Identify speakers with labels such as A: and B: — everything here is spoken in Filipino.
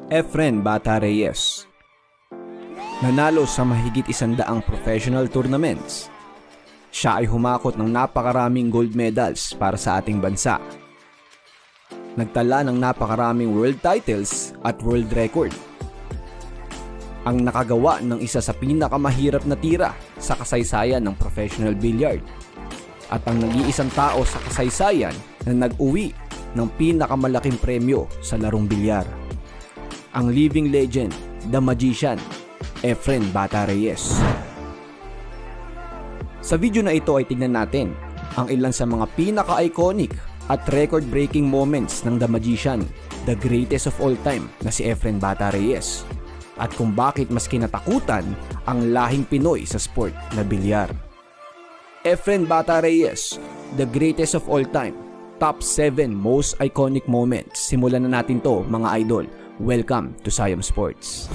A: Efren Bata Reyes. Nanalo sa mahigit 100 professional tournaments. Siya ay humakot ng napakaraming gold medals para sa ating bansa. Nagtala ng napakaraming world titles at world record. Ang nakagawa ng isa sa pinakamahirap na tira sa kasaysayan ng professional billiard. At ang nag-iisang tao sa kasaysayan na nag-uwi ng pinakamalaking premyo sa larong bilyar. Ang living legend, the magician, Efren Bata Reyes. Sa video na ito ay tignan natin ang ilan sa mga pinaka-iconic at record-breaking moments ng the magician, the greatest of all time na si Efren Bata Reyes, at kung bakit mas kinatakutan ang lahing Pinoy sa sport na bilyar. Efren Bata Reyes, the greatest of all time, top 7 most iconic moments. Simulan na natin to mga idol. Welcome to Siam Sports.